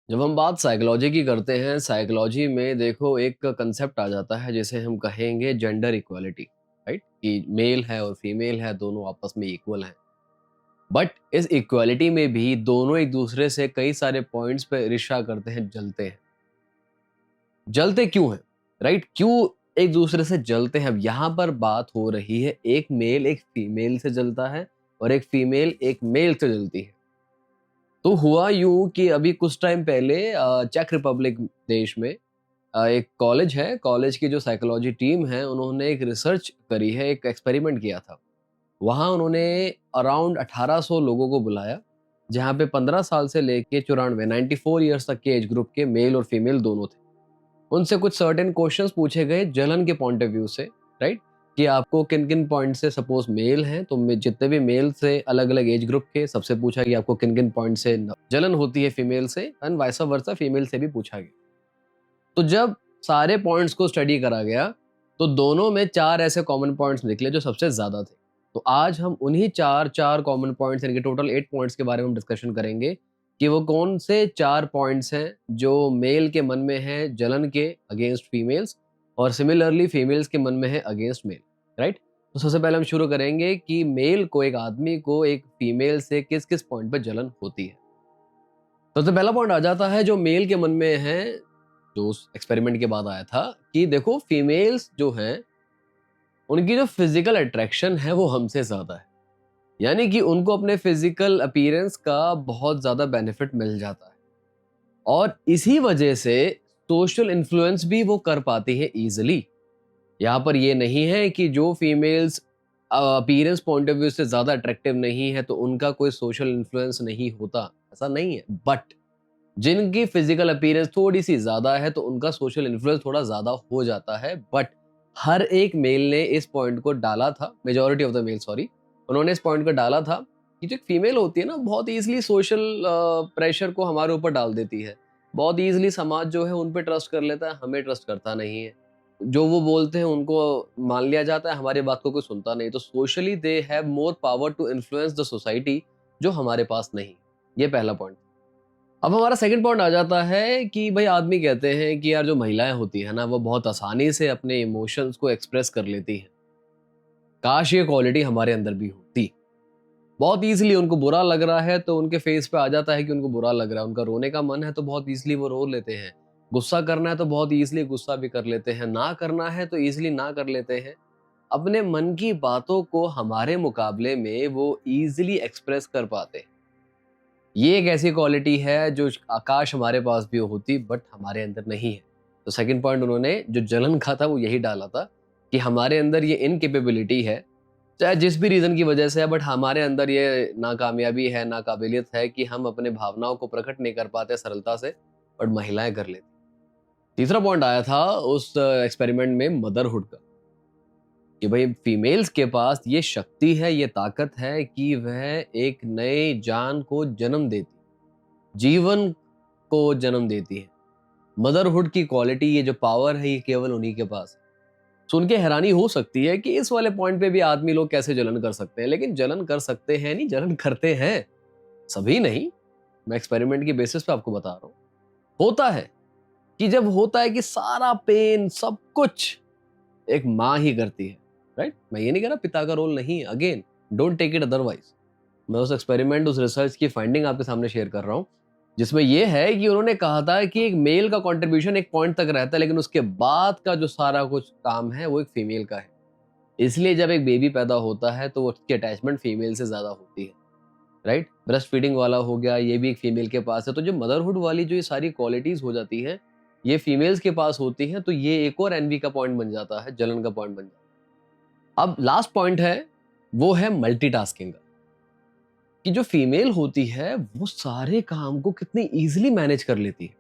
जब हम बात साइकोलॉजी की करते हैं, साइकोलॉजी में देखो एक कंसेप्ट आ जाता है जिसे हम कहेंगे जेंडर इक्वालिटी, राइट? कि मेल है और फीमेल है, दोनों आपस में इक्वल हैं। बट इस इक्वालिटी में भी दोनों एक दूसरे से कई सारे पॉइंट्स पे ईर्ष्या करते हैं, जलते हैं। जलते क्यों हैं? राइट? क्यों एक दूसरे से जलते हैं? अब यहाँ पर बात हो रही है, एक मेल एक फीमेल से जलता है और एक फीमेल एक मेल से जलती है। तो हुआ यूं कि अभी कुछ टाइम पहले चेक रिपब्लिक देश में एक कॉलेज है, कॉलेज की जो साइकोलॉजी टीम है, उन्होंने एक रिसर्च करी है, एक एक्सपेरिमेंट किया था। वहाँ उन्होंने अराउंड 1800 लोगों को बुलाया, जहाँ पे 15 साल से लेके 94 94 ईयर्स तक के एज ग्रुप के मेल और फीमेल दोनों थे। उनसे कुछ सर्टेन क्वेश्चंस पूछे गए जलन के पॉइंट ऑफ व्यू से, राइट? कि आपको किन-किन पॉइंट से सपोज़ मेल हैं, तो में जितने भी मेल से अलग-अलग एज ग्रुप के सबसे पूछा कि आपको किन-किन पॉइंट से न जलन होती है फीमेल से एंड वाइस वर्सा फीमेल से भी पूछा गया। तो जब सारे पॉइंट्स को स्टडी करा गया, तो दोनों में 4 ऐसे कॉमन पॉइंट्स निकले जो सबसे ज़्यादा थे। तो आज हम उन्हीं 4 कॉमन पॉइंट्स यानी कि टोटल 8 पॉइंट्स के बारे में हम डिस्कशन करेंगे कि वो कौन से 4 पॉइंट्स हैं जो मेल के मन में हैं जलन के अगेंस्ट फीमेल्स और सिमिलरली फीमेल्स के मन में है अगेंस्ट मेल, राइट? तो सबसे पहले हम शुरू करेंगे कि मेल को, एक आदमी को एक फीमेल से किस-किस पॉइंट पे जलन होती है। सबसे पहला पॉइंट आ जाता है जो मेल के मन में है, जो उस एक्सपेरिमेंट के बाद आया था कि देखो फीमेल्स जो हैं, उनकी जो फिजिकल अट्रैक्शन है वो हमसे ज़्यादा है। यानी कि उनको अपने फिजिकल अपीयरेंस का बहुत ज़्यादा बेनिफिट मिल जाता है और इसी वजह से सोशल इन्फ्लुएंस भी वो कर पाती है ईज़िली। यहाँ पर ये नहीं है कि जो females appearance point of view से ज़्यादा अट्रैक्टिव नहीं है तो उनका कोई सोशल इन्फ्लुएंस नहीं होता, ऐसा नहीं है। बट जिनकी फिजिकल अपीयरेंस थोड़ी-सी ज़्यादा है, तो उनका सोशल इन्फ्लुएंस थोड़ा ज़्यादा हो जाता है। बट हर एक मेल ने इस पॉइंट को डाला था, majority of the mail sorry, उन्होंने इस पॉइंट को डाला था कि जो एक फीमेल होती है ना, बहुत ईज़िली सोशल प्रेशर को हमारे ऊपर डाल देती है। बहुत ईज़िली समाज जो है उन पे ट्रस्ट कर लेता है, हमें ट्रस्ट करता नहीं है। जो वो बोलते हैं उनको मान लिया जाता है, हमारी बात को कोई सुनता नहीं। तो socially they have more power to influence the society, जो हमारे पास नहीं। ये पहला पॉइंट। अब हमारा सेकंड पॉइंट आ जाता है कि भाई आदमी कहते हैं कि यार जो महिलाएं होती है ना, वो बहुत आसानी से अपने इमोशंस को एक्सप्रेस कर लेती हैं। काश ये क्वालिटी हमारे अंदर भी होती। बहुत इजीली उनको बुरा लग रहा है तो उनके फेस पे आ जाता है कि उनको बुरा लग रहा है। उनका रोने का मन है तो बहुत इजीली वो रो लेते हैं। गुस्सा करना है तो बहुत इजीली गुस्सा भी कर लेते हैं। ना करना है तो इजीली ना कर लेते हैं। अपने मन की बातों को हमारे मुकाबले में वो इजीली एक्सप्रेस कर पाते हैं। ये एक ऐसी क्वालिटी है जो काश हमारे पास भी होती, बट हमारे अंदर नहीं है। तो सेकंड पॉइंट उन्होंने जो जलन का था वो यही डाला था कि हमारे अंदर ये इनकेपेबिलिटी है, चाहे जिस भी रीजन की वजह से है, बट हमारे अंदर ये नाकामयाबी है, नाकाबिलियत है कि हम अपने भावनाओं को प्रकट नहीं कर पाते सरलता से, बट महिलाएं कर लेती। तीसरा पॉइंट आया था उस एक्सपेरिमेंट में मदरहुड का, कि भाई फीमेल्स के पास ये शक्ति है, ये ताकत है कि वह एक नए जान को जन्म देती, जीवन को जन्म देती है। मदरहुड की क्वालिटी, ये जो पावर है, ये केवल उन्हीं के पास है। सुन के हैरानी हो सकती है कि इस वाले पॉइंट पे भी आदमी लोग कैसे जलन कर सकते हैं, लेकिन जलन कर सकते हैं नहीं, जलन करते हैं। सभी नहीं, मैं एक्सपेरिमेंट की बेसिस पे आपको बता रहा हूँ। होता है कि जब होता है कि सारा पेन सब कुछ एक माँ ही करती है, राइट? मैं ये नहीं कह रहा पिता का रोल नहीं है, again don't take it otherwise. मैं उस एक्सपेरिमेंट, उस रिसर्च की फाइंडिंग आपके सामने शेयर कर रहा हूँ, जिसमें ये है कि उन्होंने कहा था कि एक मेल का कंट्रीब्यूशन एक पॉइंट तक रहता है, लेकिन उसके बाद का जो सारा कुछ काम है वो एक फीमेल का है। इसलिए जब एक बेबी पैदा होता है तो उसकी अटैचमेंट फीमेल से ज्यादा होती है, राइट? ब्रेस्ट फीडिंग वाला हो गया, ये भी एक फीमेल के पास है। तो जो मदरहुड वाली जो ये सारी क्वालिटीज हो जाती है, ये फीमेल्स के पास होती हैं, तो ये एक और एनवी का पॉइंट बन जाता है, जलन का पॉइंट बन जाता है। अब लास्ट पॉइंट है, वो है मल्टीटास्किंग का, कि जो फीमेल होती है वो सारे काम को कितनी इजीली मैनेज कर लेती है।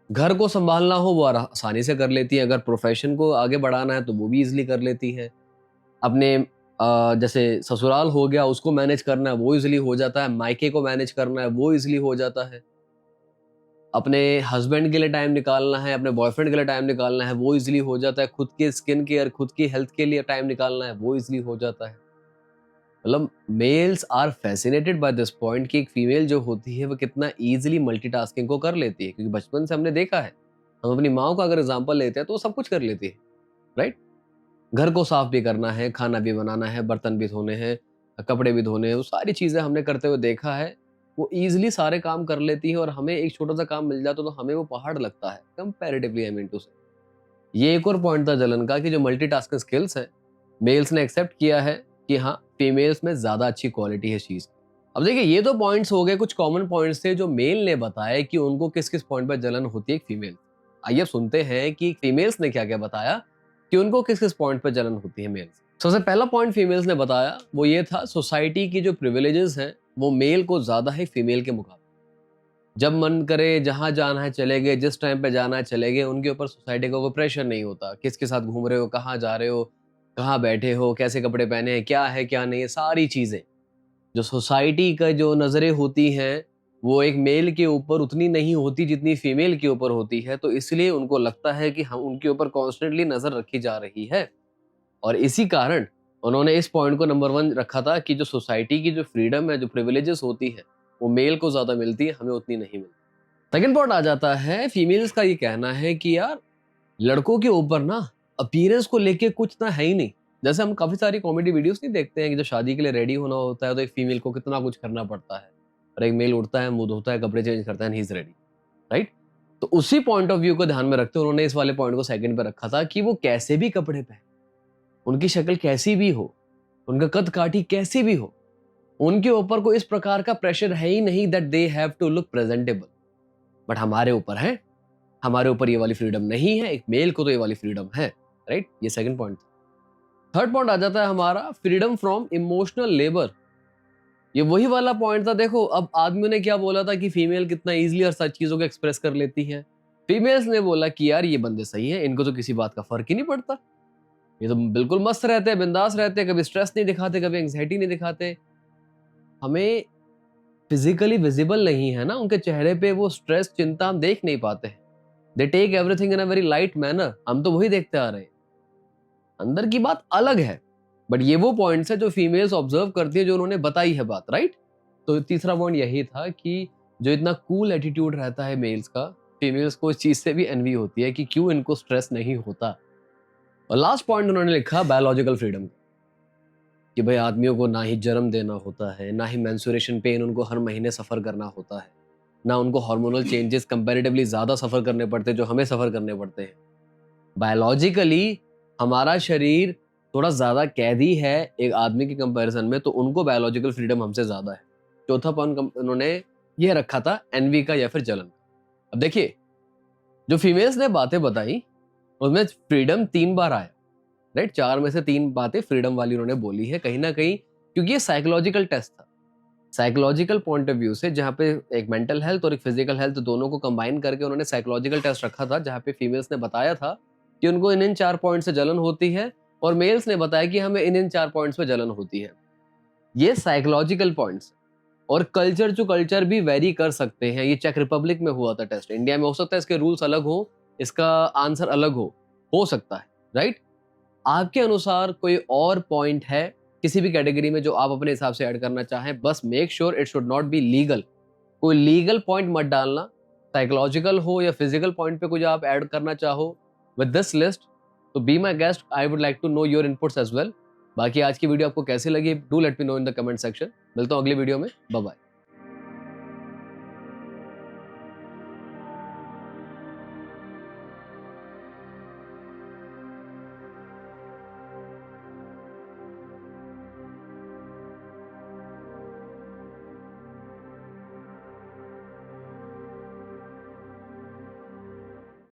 घर को संभालना हो वो आसानी से कर लेती है, अगर प्रोफेशन को आगे बढ़ाना है तो वो भी इजीली कर लेती है। अपने जैसे ससुराल हो गया, उसको मैनेज करना है वो इजीली हो जाता है, मायके को मैनेज करना है वो इजीली हो जाता है, अपने हस्बैंड के लिए टाइम निकालना है, अपने बॉयफ्रेंड के लिए टाइम निकालना है वो इजीली हो जाता है, खुद के स्किन केयर, खुद की हेल्थ के लिए टाइम निकालना है वो इजीली हो जाता है। मतलब males are fascinated by this point कि एक फीमेल जो होती है वो कितना इजीली मल्टीटास्किंग को कर लेती है, क्योंकि बचपन से हमने देखा है, हम अपनी माँ का अगर एग्जांपल लेते हैं तो वो सब कुछ कर लेती है, राइट। घर को साफ भी करना है, खाना भी बनाना है, बर्तन भी धोने हैं, कपड़े भी धोने हैं, वो सारी चीजें हमने करते हुए देखा है। वो इजीली सारे काम कर लेती है और हमें एक छोटा सा काम मिल जाता तो हमें वो पहाड़ लगता है कंपैरेटिवली, आई मीन टू से। ये एक और पॉइंट था जलन का कि जो मल्टीटास्किंग स्किल्स है, मेल्स ने एक्सेप्ट किया है कि हाँ, फीमेल्स में ज्यादा अच्छी क्वालिटी है चीज। अब देखिए, ये तो पॉइंट्स हो गए, कुछ कॉमन पॉइंट्स थे जो मेल ने बताया कि उनको किस किस पॉइंट पर जलन होती है एक फीमेल। आइए अब सुनते हैं कि फीमेल्स ने क्या क्या बताया कि उनको किस किस पॉइंट पर जलन होती है मेल्स। सबसे पहला पॉइंट फीमेल्स ने बताया वो ये था, सोसाइटी की जो प्रिविलेजेस हैं वो मेल को ज्यादा है फीमेल के मुकाबले। जब मन करे जहां जाना है चले गए, जिस टाइम पे जाना है चले गए, उनके ऊपर सोसाइटी का कोई प्रेशर नहीं होता, किसके साथ घूम रहे हो, कहाँ जा रहे हो, कहाँ बैठे हो, कैसे कपड़े पहने हैं, क्या है क्या नहीं है, सारी चीजें जो सोसाइटी का जो नजरें होती हैं वो एक मेल के ऊपर उतनी नहीं होती जितनी फीमेल के ऊपर होती है। तो इसलिए उनको लगता है कि हम उनके ऊपर कॉन्स्टेंटली नजर रखी जा रही है, और इसी कारण उन्होंने इस पॉइंट को नंबर 1 रखा था कि जो सोसाइटी की जो फ्रीडम है, जो प्रिविलेजेस होती है, वो मेल को ज्यादा मिलती है, हमें उतनी नहीं मिलती। सेकंड पॉइंट आ जाता है, फीमेल्स का ये कहना है कि यार लड़कों के ऊपर ना अपीयरेंस को लेके कुछ ना है ही नहीं। जैसे हम काफी सारी कॉमेडी वीडियोस नहीं देखते हैं कि जब शादी के लिए रेडी होना होता है तो एक फीमेल को कितना कुछ करना पड़ता है, और एक मेल उठता है, मुंह धोता है, कपड़े चेंज करता है, ही इज रेडी, राइट। तो उसी पॉइंट ऑफ व्यू को ध्यान में रखते हुए उन्होंने इस वाले पॉइंट को सेकंड पे रखा था कि वो कैसे भी कपड़े पहने, उनकी शक्ल कैसी भी हो, उनका कद काठी कैसी भी हो, उनके ऊपर कोई इस प्रकार का प्रेशर है ही नहीं that they have to look presentable. But हमारे ऊपर है, हमारे ऊपर ये वाली फ्रीडम नहीं है, एक मेल को तो ये वाली फ्रीडम है, राइट। ये सेकंड पॉइंट। थर्ड पॉइंट आ जाता है हमारा, फ्रीडम फ्रॉम इमोशनल लेबर। ये वही वाला पॉइंट था। देखो, अब आदमियों ने क्या बोला था कि फीमेल कितना इजीली हर सारी चीजों को एक्सप्रेस कर लेती है, फीमेल्स ने बोला कि यार ये बंदे सही है, इनको तो किसी बात का फर्क ही नहीं पड़ता, ये तो बिल्कुल मस्त रहते हैं, बिंदास रहते हैं, कभी स्ट्रेस नहीं दिखाते, कभी एंग्जाइटी नहीं दिखाते। हमें फिजिकली विजिबल नहीं है ना उनके चेहरे पे वो स्ट्रेस, चिंता हम देख नहीं पाते हैं। They take everything in a very light manner, हम तो वही देखते आ रहे हैं। अंदर की बात अलग है, बट ये वो पॉइंट्स है जो फीमेल्स ऑब्जर्व करती है, जो उन्होंने बताई है बात, राइट। तो तीसरा पॉइंट यही था कि जो इतना कूल एटीट्यूड रहता है मेल्स का, फीमेल्स को इस चीज से भी एनवी होती है कि क्यों इनको स्ट्रेस नहीं होता। और लास्ट पॉइंट उन्होंने लिखा बायोलॉजिकल फ्रीडम, कि भाई आदमियों को ना ही जन्म देना होता है, ना ही मेंस्ट्रुएशन पेन उनको हर महीने सफर करना होता है, ना उनको हार्मोनल चेंजेस कंपैरेटिवली ज्यादा सफर करने पड़ते जो हमें सफर करने पड़ते हैं। बायोलॉजिकली हमारा शरीर थोड़ा ज्यादा कैदी है एक आदमी के कंपैरिजन में, तो उनको बायोलॉजिकल फ्रीडम हमसे ज्यादा है। चौथा पॉइंट उन्होंने ये रखा था एनवी का या फिर जलन। अब देखिए, जो फीमेल्स ने बातें बताई उसमें फ्रीडम 3 बार आया, राइट। 4 में से 3 बातें फ्रीडम वाली उन्होंने बोली है कहीं ना कहीं, क्योंकि ये साइकोलॉजिकल टेस्ट था। साइकोलॉजिकल पॉइंट ऑफ व्यू से, जहाँ पे एक मेंटल हेल्थ और एक फिजिकल हेल्थ दोनों को कंबाइन करके उन्होंने साइकोलॉजिकल टेस्ट रखा था, जहाँ पे फीमेल्स ने बताया था कि उनको इन 4 पॉइंट से जलन होती है, और मेल्स ने बताया कि हमें इन 4 पॉइंट्स पे जलन होती है। ये साइकोलॉजिकल पॉइंट्स, और कल्चर टू कल्चर भी वेरी कर सकते हैं। ये चेक रिपब्लिक में हुआ था टेस्ट, इंडिया में हो सकता है इसके रूल्स अलग हो, इसका आंसर अलग हो सकता है, राइट। आपके अनुसार कोई और पॉइंट है किसी भी कैटेगरी में जो आप अपने हिसाब से ऐड करना चाहें, बस make sure it should not be legal. कोई लीगल पॉइंट मत डालना, साइकोलॉजिकल हो या फिजिकल पॉइंट पे कुछ आप ऐड करना चाहो विद दिस लिस्ट, तो be my guest, I would like to know your inputs as well. बाकी आज की वीडियो आपको कैसी लगी, do let me know in the comment section. मिलता हूं अगली वीडियो में, बाय बाय।